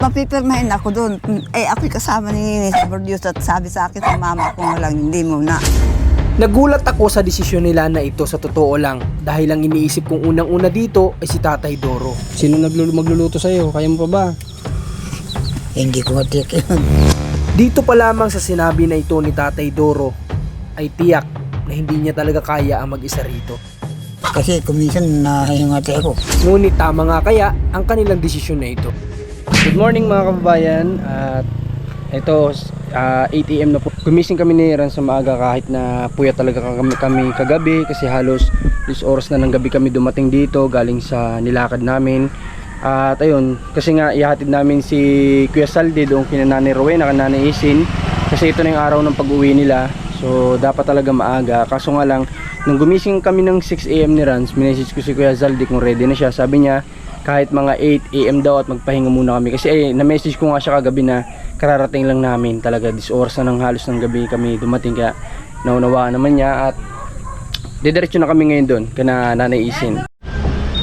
Mapipirmahin ako doon. Ako'y kasama ni producer at sabi sa akin sa mama ko lang, hindi muna. Nagulat ako sa desisyon nila na ito sa totoo lang dahil ang iniisip kong unang-una dito ay si Tatay Doro. Sino magluluto sa'yo? Kaya mo pa ba? Hindi ko matiyak yun. Dito pa lamang sa sinabi na ito ni Tatay Doro ay tiyak na hindi niya talaga kaya ang mag-isa rito. Kasi kuminsan nahihingati ako. Ngunit tama nga kaya ang kanilang desisyon na ito. Good morning mga kababayan. At ito 8 AM na po. Gumising kami ni Ran sa maaga kahit na puyat talaga kami kagabi kasi halos 10 oras na ng gabi kami dumating dito galing sa nilakad namin. At ayun, kasi nga ihatid namin si Kuya Saldi doon kina Nanay Rowena, kina Nanay Isin kasi ito na yung araw ng pag-uwi nila. So dapat talaga maaga. Kaso nga lang, nung gumising kami ng 6 AM ni Rans, minessage ko si Kuya Zaldi kung ready na siya. Sabi niya kahit mga 8 AM daw at magpahinga muna kami. Kasi na-message ko nga siya kagabi na kararating lang namin. Talaga 10 oras na ng halos ng gabi kami dumating, kaya naunawaan naman niya. At didiretso na kami ngayon doon kana Nanay Isin.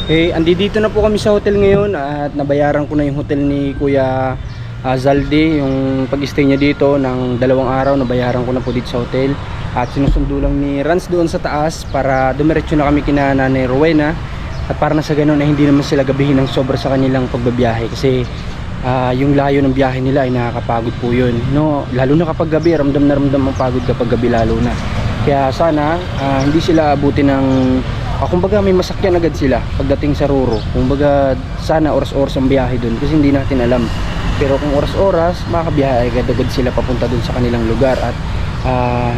Andito na po kami sa hotel ngayon at nabayaran ko na yung hotel ni Kuya Zaldi, yung pag-stay niya dito ng 2 araw. Nabayaran ko na po dito sa hotel at sinusundo lang ni Rans doon sa taas para dumiretso na kami kina Nanay Rowena. At para na sa ganun ay hindi naman sila gabihin ng sobra sa kanilang pagbabiyahe kasi yung layo ng biyahe nila ay nakakapagod po yun, no? Lalo na kapag gabi, ramdam na ramdam ang pagod kapag gabi lalo na. Kaya sana hindi sila abuti ng kumbaga may masakyan agad sila pagdating sa Roro. Kumbaga sana oras-oras ang biyahe doon kasi hindi natin alam. Pero kung oras-oras, makabiyahe agad-agad sila papunta doon sa kanilang lugar at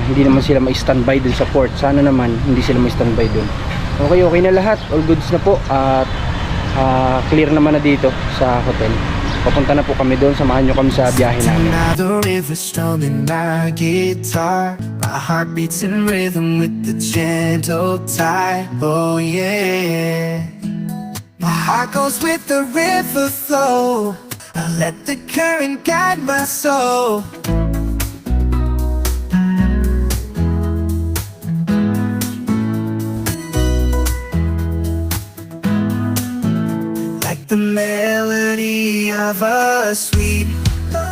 hindi naman sila ma-standby doon sa port. Sana naman hindi sila ma-standby doon. Okay na lahat. All goods na po at clear naman na dito sa hotel. Papunta na po kami doon. Samahan nyo kami sa biyahe namin. Another river strumming my guitar. My heart beats in rhythm with the gentle tide. Oh yeah. My heart goes with the river flow. I let the current guide my soul. Like the melody of a sweet love.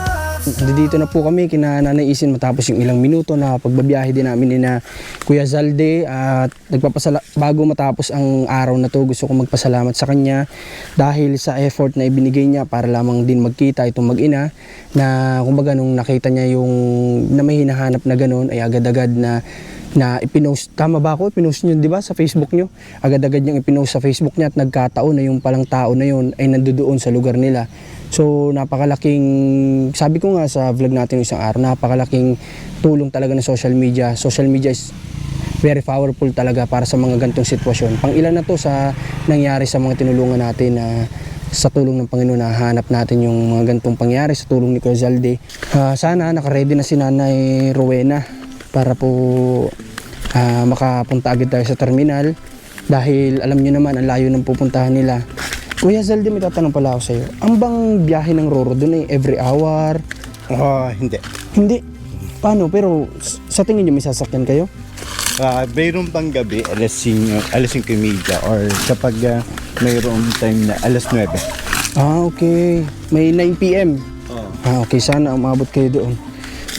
Dito na po kami kina Nanay Isin matapos yung ilang minuto na pagbabiyahe din namin ni na Kuya Zaldi. At bago matapos ang araw na to, gusto ko magpasalamat sa kanya dahil sa effort na ibinigay niya para lamang din magkita itong mag-ina, na kumbaga nung nakita niya yung na may hinahanap na ganun ay agad-agad na ipinost. Tama ba ako? Ipinost nyo, di ba, sa Facebook nyo? Agad-agad niyang ipinost sa Facebook niya at nagkataon na yung palang tao na yun ay nandoon sa lugar nila. So napakalaking, sabi ko nga sa vlog natin isang araw, napakalaking tulong talaga ng social media. Social media is very powerful talaga para sa mga gantong sitwasyon. Pang ilan na to sa nangyari sa mga tinulungan natin na sa tulong ng Panginoon na hanap natin yung mga gantong pangyari sa tulong ni Kuya Zaldi. Sana nakaready na si Nanay Rowena para po makapunta agad tayo sa terminal dahil alam nyo naman ang layo ng pupuntahan nila. Kuya Zaldi, may tatanong pala ako sa iyo. Ang bang biyahe ng Roro doon ay every hour? Hindi. Hindi. Paano? Pero sa tingin nyo may sasakyan kayo? Mayroon pang gabi, alas 5:30 or kapag mayroong time na alas 9. Okay. May 9 PM. Okay, sana umabot kayo doon.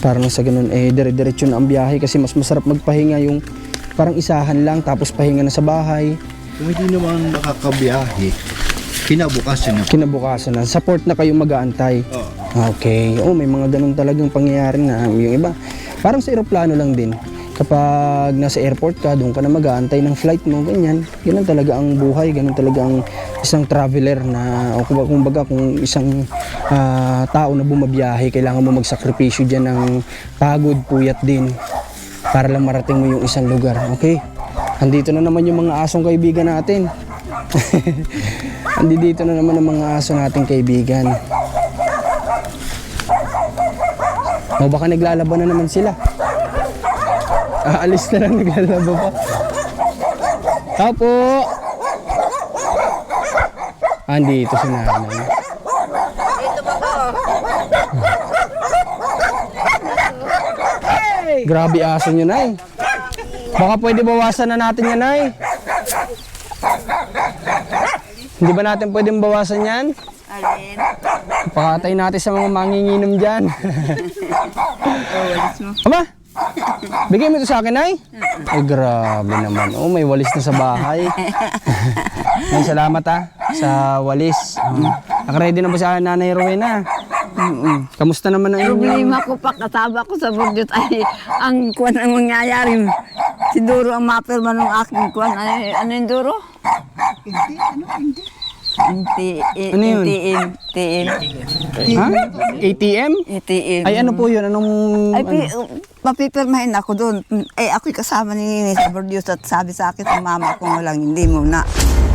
Para nang sa ganun, dire-diretso na ang biyahe kasi mas masarap magpahinga yung parang isahan lang tapos pahinga na sa bahay. Kung hindi naman nakakabiyahe, Kinabukasan na. Sa port na kayo mag-aantay. Okay. May mga ganun talagang pangyayari na yung iba. Parang sa eroplano lang din. Kapag nasa airport ka, doon ka na mag-aantay ng flight mo, ganyan. Ganun talaga ang buhay, ganun talaga ang isang traveler na, o kumbaga kung isang tao na bumabiyahe, kailangan mo magsakripisyo dyan ng pagod, puyat din para lang marating mo yung isang lugar. Okay? Andito na naman yung mga asong kaibigan natin. Andito na naman ang mga aso nating kaibigan. Baka naglalaban na naman sila. Aalis na lang, naglalaba pa. Apo! Andito si nanay. Dito ba ko? Grabe aso nyo, nay. Baka pwede bawasan na natin yan, nay. Hindi ba natin pwedeng bawasan yan? Alin? Pakatay natin sa mga manginginom dyan. Aba, bigay mo ito sa akin, Nay? Ay, grabe naman. Oh, may walis na sa bahay. Ay, salamat sa walis. Nakaready na ba sa Nanay Rowena? Kamusta naman ang Problema ko pa, kasama ko sa Bordeaux ay ang kuwan ang mangyayari. Si Duro ang mapirma ng aking kuwan. Ay, ano yung Duro? Ano yun? TM. Ha? ATM? TM. Ay, ano po yun? Anong... Ay, papipirmahin ako doon. Eh, ako'y kasama ni Nini sa Bordeaux at sabi sa akin sa mama ko nga lang, hindi muna.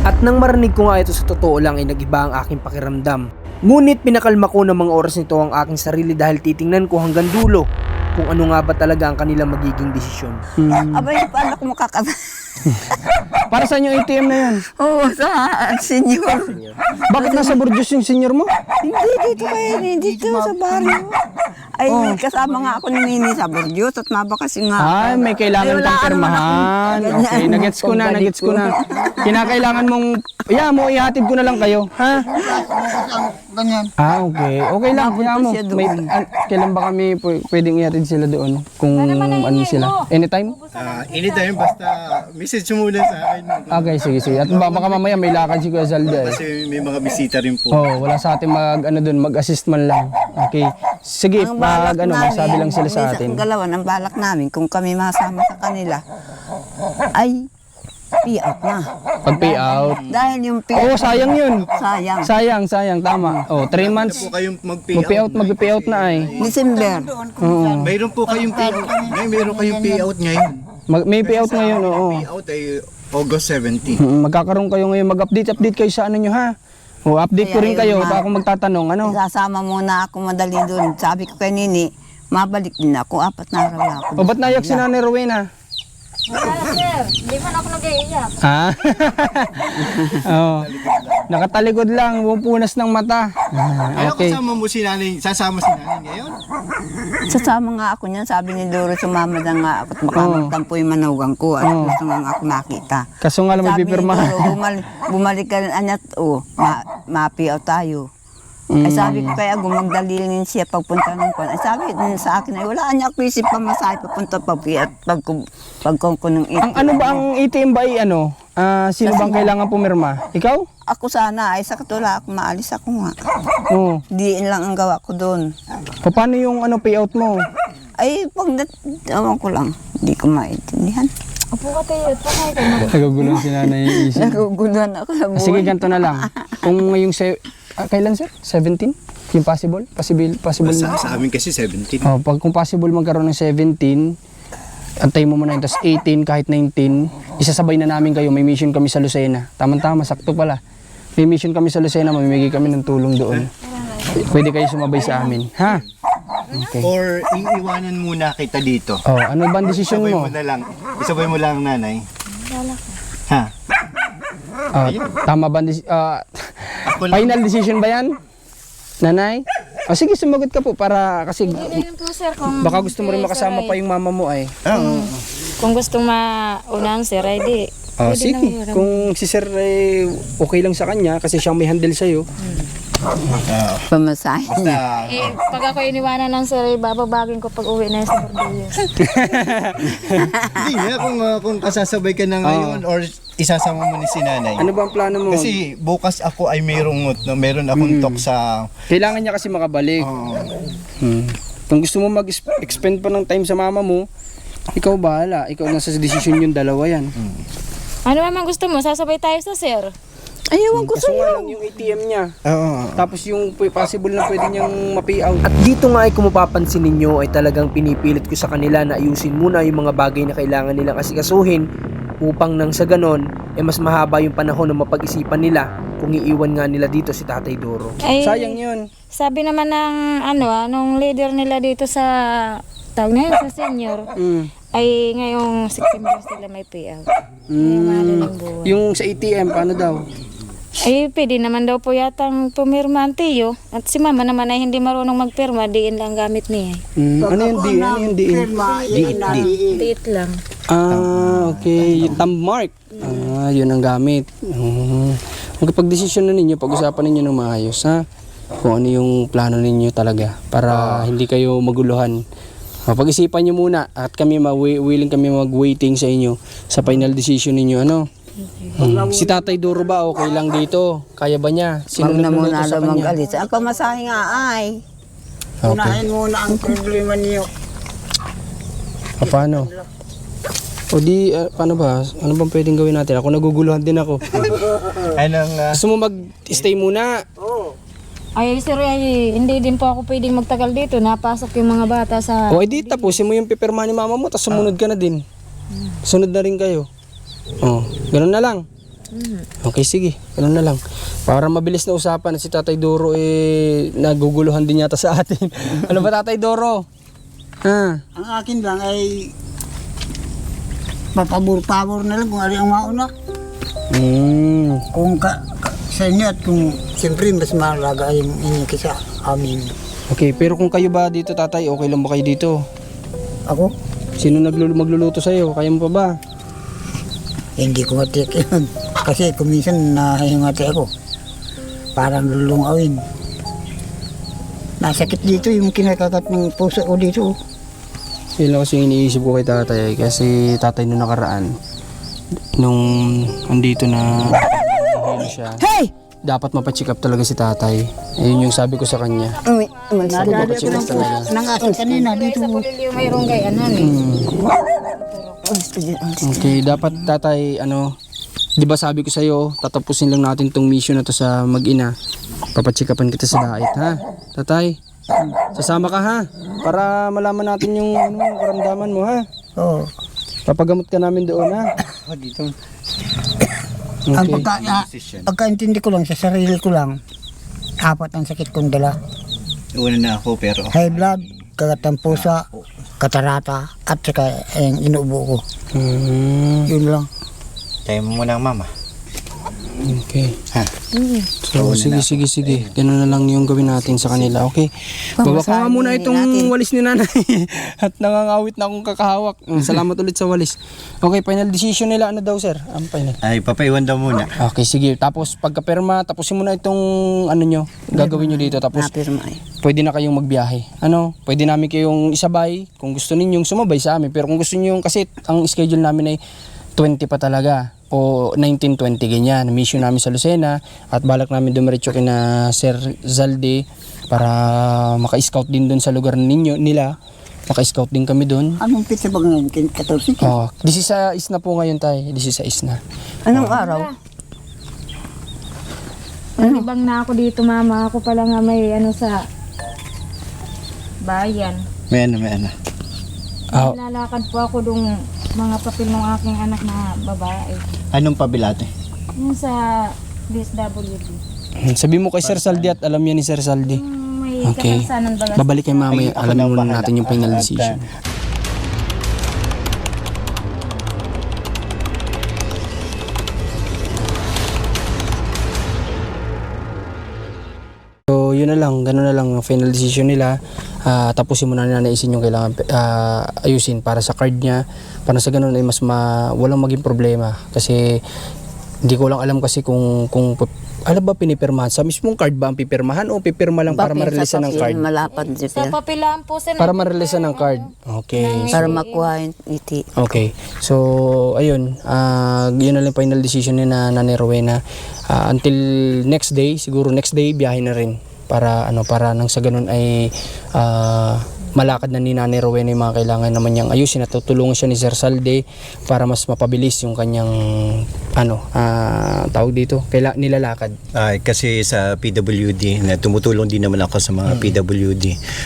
At nang marinig ko nga ito sa totoo lang ay nag-iba ang aking pakiramdam. Ngunit pinakalma ko ng mga oras nito ang aking sarili dahil titingnan ko hanggang dulo kung ano nga ba talaga ang kanilang magiging desisyon. Abay, paano ko makakata? Para saan yung ATM na yun? Oo, sa senior. Bakit nasa Bordeaux yung senior mo? Hindi, dito kayo, dito sa barrio. Ay, kasama nga ako ni Nini sa Bordeaux at mabakasi nga. Ay, may kailangan Ay, wala kang ka pirmahan. naman. Okay, nagets ko na, nagets ko na. Kinakailangan mong, ihatid ko na lang kayo, ha? Ah, okay. Okay lang, kaya mo. siya doon. Kailan ba kami pwedeng ihatid sila doon? Kung ano sila? Anytime? Anytime, basta message mo muna sa akin. Okay, sige, sige. At baka mamaya may lakad si Kuya Zalda eh. Kasi may mga bisita rin po. Oh, wala sa atin mag-assist man lang. Okay. Sige, magsabi lang sila sa atin. Ang galawan, ang balak namin, kung kami masama sa kanila, ay payout na. Pag payout. Dahil yung payout, Oh, sayang yun. sayang. Tama. Oh, 3 months. Po kayong mag-payout. Mag-payout na ay. December. Oo. Mayroon po kayong payout. Mayroon kayong payout ngayon. May payout ngayon, oo. Payout ay August 17. Magkakaroon kayo ngayon, mag-update kayo sa ano nyo ha. O, update ko rin kayo, baka kung magtatanong, ano. Sasama muna ako madali doon. Sabi ko kay Nini, mabalik din ako. 4 na araw na ako. O, ba't nayak si Nanay Rowena? Sir, di man ako nag-iiyak. Ha? Oo. Nakatalikod lang, pupunas ng mata. Okay. Kasama mo si nanay, sasama si nanay ngayon? Sasama nga ako niyan. Sabi ni Doro, sumama na nga ako at makamagtampo yung manugang ko. At gusto nga ako makita. Kaso nga lang may Sabi ni pipirma. Doro, bumalik ka rin anyat. Mapiaw tayo. Ay sabi ko kaya gumagdalilin siya pagpunta ng kwan. Ay sabi din sa akin ay wala niya ako isip pamasahe papunta pagkong ko ng Ang ano ba ang ATM ba ay ano? Sino bang kailangan pumirma? Ikaw? Ako sana ay sa katula ako maalis ako nga. Oo. Diin lang ang gawa ko doon. Paano yung ano payout mo? Ay ewan ko lang. Hindi ko maintindihan. Opo ka tayo, pakay ka na. Nagugulong si Nanay yung isip. Naguguluhan ako sa buhay. Sige, ganito na lang. Kung ngayong kailan sir? 17? Yung possible? Possible na? Sa amin kasi 17. Oh, kung possible magkaroon ng 17, antay mo muna yun. Tapos 18, kahit 19, isasabay na namin kayo. May mission kami sa Lucena. Tama-tama, sakto pala. May mission kami sa Lucena, mamimigay kami ng tulong doon. Pwede kayo sumabay sa amin. Ha? Okay. Or iiwanan muna kita dito. Oh, ano ba ang desisyon Isabay mo? mo na lang. Isabay mo lang, nanay. Ha? Tama ba ang Ako lang. final decision ba yan? Nanay? O sige, sumagot ka po para kasi Hindi rin po sir kung... baka gusto mo rin si makasama Sir pa yung mama mo ay. Kung gusto maunang sir, ay di. Oh, Pwede sige. naman. Kung si sir okay lang sa kanya kasi siyang may handle sa'yo. Pamasahe. Basta, Pag ako iniwanan ng sir, ay bababagin ko pag uwi na yun sa Bordeaux. hindi nga kung kasasabay ka na ngayon or isasama mo ni si nanay. Ano ba ang plano mo? Kasi bukas ako ay meron akong talk sa... Kailangan niya kasi makabalik. Kung gusto mo mag-expend pa ng time sa mama mo, ikaw bahala. Ikaw nasa desisyon yung dalawa yan. Ano naman gusto mo? Sasabay tayo sa sir. Ay, ewan ko Kaso nga sa'yo. lang yung ATM niya. Oo. Tapos yung possible na pwede niyang ma-payout. At dito nga ay kung mapapansin ninyo ay talagang pinipilit ko sa kanila na ayusin muna yung mga bagay na kailangan nilang asikasuhin upang nang sa ganon ay mas mahaba yung panahon na mapag-isipan nila kung iiwan nga nila dito si Tatay Doro. Ay, Sayang yun. sabi naman ng nung leader nila dito sa tawag na yun, sa senior, ay ngayong September sila may payout. Ngayong mahalo ng buwan. Yung sa ATM, paano daw? Ay, pwede naman daw po yatang pumirma ang tiyo. At si mama naman ay hindi marunong magpirma, diin lang gamit niya. Ano yung D? Ano yung D? Diit lang. Okay. Yung thumb mark. Yun ang gamit. Magpag-desisyon na ninyo, pag-usapan ninyo ng maayos, ha? kung ano yung plano ninyo talaga para hindi kayo maguluhan. Mapag-isipan nyo muna at kami willing kami mag-waiting sa inyo sa final decision ninyo. Ano? Si Tatay Duro ba okay lang dito? Kaya ba niya? Sino Wag na nagluluto muna sa daw kanya? mag-alis. Ako masahe nga ay. Okay. Unahin muna ang problema niyo. Paano? O di, paano ba? Ano bang pwedeng gawin natin? Ako naguguluhan din ako. Anong Gusto mo mag-stay muna? Ay, sir, ay, hindi din po ako pwedeng magtagal dito. Napasok yung mga bata sa... O edi tapusin mo yung pipirma ni mama mo tapos sumunod ka na din. Sunod na rin kayo. Oh, ganun na lang. Okay, sige. Ganun na lang. Para mabilis na usapan si Tatay Doro naguguluhan din yata sa atin. Ano ba Tatay Doro? Ha? Ang akin lang ay papabor-pabor na lang kung ano ang mauna. Kung sa inyo at kung siyempre mas mahalaga yung inyo kaysa amin. Okay, pero kung kayo ba dito Tatay, okay lang ba kayo dito? Ako, Sino magluluto sa'yo? Kaya mo pa ba? hindi ko matik yun. Kasi kuminsan nahihingati ako. Parang lulungawin. Nasakit dito yung kinakagat ng puso ko dito. Yun lang kasi yung iniisip ko kay Tatay. Kasi Tatay nung nakaraan, nung andito na hilo siya, Hey! dapat mapacheck up talaga si Tatay. Ayun yung sabi ko sa kanya. Uy, umalis na Nadali dito. ako ng puso ng akin kanina dito. Sa kulilyo mayroong gayanan eh. Umalis ka dyan, umalis ka. Okay, dapat Tatay, di ba sabi ko sa'yo, tatapusin lang natin tong mission na to sa mag-ina. Papacheck upan kita sa diet, ha? Tatay, sasama ka ha? Para malaman natin yung karamdaman mo, ha? Oo. Papagamot ka namin doon, ha? dito? Ang Okay. pagkaintindi ko lang sa sarili ko lang, 4 ang sakit kong dala. Una na ako pero High blood, kagat ng pusa, katarata, at saka yung inuubo ko. Yun lang. tayo mo muna ang mama. Okay. So, sige. Ganun na lang yung gawin natin sa kanila. Okay. Baba ko nga muna itong walis ni nanay. At nangangawit na akong kakahawak. Salamat ulit sa walis. Okay, final decision nila. Ano daw, sir? Ang final. Ay, papaiwan daw muna. Okay, sige. Tapos, pagka-perma, tapusin mo na itong gagawin nyo dito. Tapos, Napirma ay. pwede na kayong magbiyahe. Pwede namin kayong isabay kung gusto ninyong sumabay sa amin. Pero kung gusto niyo kasi ang schedule namin ay 20 pa talaga o 19-20 ganyan. Mission namin sa Lucena at balak namin dumiretso kina Sir Zalde para maka-scout din doon sa lugar nila. Maka-scout din kami doon. Anong pizza ba ngayon? 14? Oh, 16 na po ngayon tayo. 16 na. Anong araw? Ibang na ako dito, mama. Ako pala nga may sa bayan. May ano. Ah, Lalakad po ako dong mga papel ng aking anak na babae. Anong pabilate? Yung sa DSWD. sabi mo kay Sir Saldi at alam yan ni Sir Saldi. May Okay. kapansanan baga. Babalik kay mamaya. Ay, ako Alamin nang muna bahala. natin yung final At, decision. So, yun na lang. Ganun na lang ang final decision nila. Tapusin mo na naisin yung kailangan ayusin para sa card niya. Para sa ganun ay walang maging problema. Kasi hindi ko lang alam kasi kung alam ba pinipirmahan? Sa mismong card ba ang pipirmahan o pipirma lang para mareleasan ng card? Malapad si Sa Pir. papilaan po sir. Para mareleasan ng card. Okay. Para makuha yung iti. Okay. So, ayun. Yun na lang final decision ni na Nanay Rowena. Until next day, siguro next day, biyahe na rin. Para nang sa ganun ay malakad na ni Nanay Rowena yung mga kailangan naman niyang ayusin at tutulungan siya ni Sir Salde para mas mapabilis yung kanyang tawag dito, nilalakad. Kasi sa PWD, na tumutulong din naman ako sa mga PWD.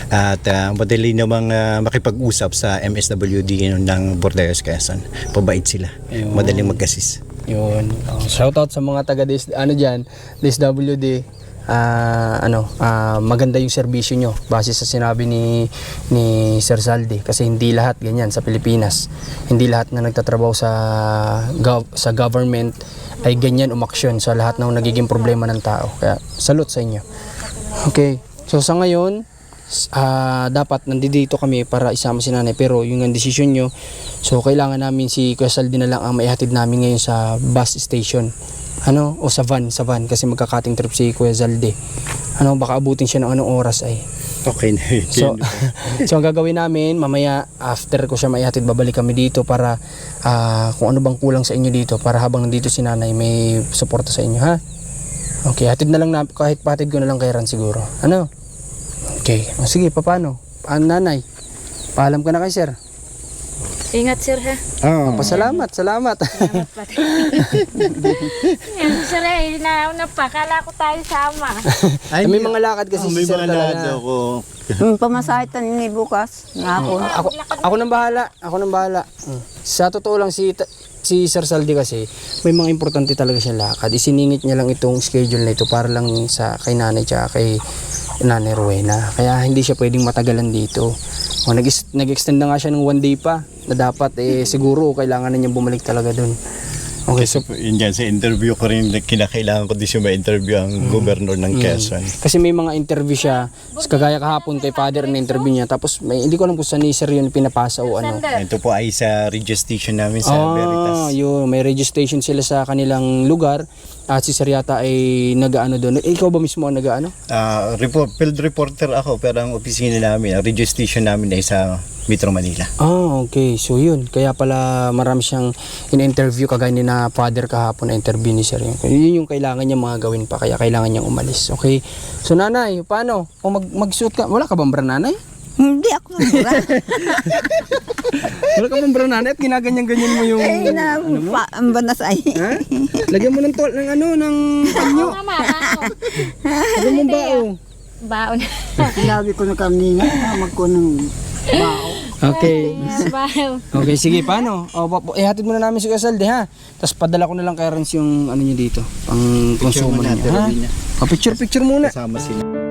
At madali namang makipag-usap sa MSWD ng Bordeaux Quezon. Pabait sila. Ayun. Madaling mag-assist. Yun. Shoutout sa mga taga DSWD. Maganda yung serbisyo nyo base sa sinabi ni Sir Saldi kasi hindi lahat ganyan sa Pilipinas. Hindi lahat na nagtatrabaho sa government ay ganyan umaksyon sa lahat ng nagiging problema ng tao. Kaya salute sa inyo. Okay. So sa ngayon, dapat nandito kami para isama si nanay pero yung ang desisyon nyo, so kailangan namin si Kuya Saldi na lang ang maihatid namin ngayon sa bus station Ano? O sa van kasi magka-cutting trip si Kuya Zalde. Ano, baka abutin siya ng anong oras ay. Okay na yun. So, so ang gagawin namin, mamaya after ko siya maihatid, babalik kami dito para kung ano bang kulang sa inyo dito para habang nandito si nanay may suporta sa inyo, ha? Okay, hatid na lang na, kahit patid ko na lang kay Ran siguro. Ano? Okay. O, sige, paano? Nanay, paalam ka na kay sir. Ingat sir ha. Pasalamat. Yan sir nauna pa. Kala ko tayo sama. May mga lakad kasi si may sir mga lahat talaga. ako. Pamasahitan ni bukas. Nga ako. Ako nang bahala. Sa totoo lang si Sir Saldi kasi may mga importante talaga siyang lakad. Isiningit niya lang itong schedule na ito para lang sa kay nanay tsaka kay Nanay Rowena. Kaya hindi siya pwedeng matagalan dito. O, nag-extend na nga siya ng 1 day pa na dapat siguro kailangan na niyang bumalik talaga dun. Okay, so Yun yan, sa interview ko rin, kinakailangan ko din siya ma-interview ang gobernador ng Quezon. kasi may mga interview siya, kagaya kahapon kay Father na interview niya, tapos hindi ko alam kung saan ni Sir yun pinapasa o ano. Ito po ay sa radio station namin sa Veritas. Yun, may registration sila sa kanilang lugar at si Sir yata ay nag-ano doon. Ikaw ba mismo ang nag-ano? Field reporter ako, pero ang opisina namin, ang radio station namin ay sa Metro Manila. Okay. So yun, kaya pala marami siyang in-interview kagaya ni na Father kahapon na interview ni Sir. Yun yung kailangan niya mga gawin pa, kaya kailangan niyang umalis. Okay. So nanay, paano? Kung mag-suit ka, wala ka bang bra nanay? Hindi ako nabura. Wala ka bang bra nanay at ginaganyan-ganyan mo yung... Ang banas ay. Ha? Lagyan mo ng ng panyo. Mama, ano? Lagyan mo bao. Baon. Sinabi ko na kanina na magko ng bao. Okay. Baon. Okay, sige, paano? Ihatid mo na namin si Casalde, ha? Tapos padala ko na lang kay Rans yung ano niyo dito, pang konsumo niya, ha? Picture muna. Kasama sila.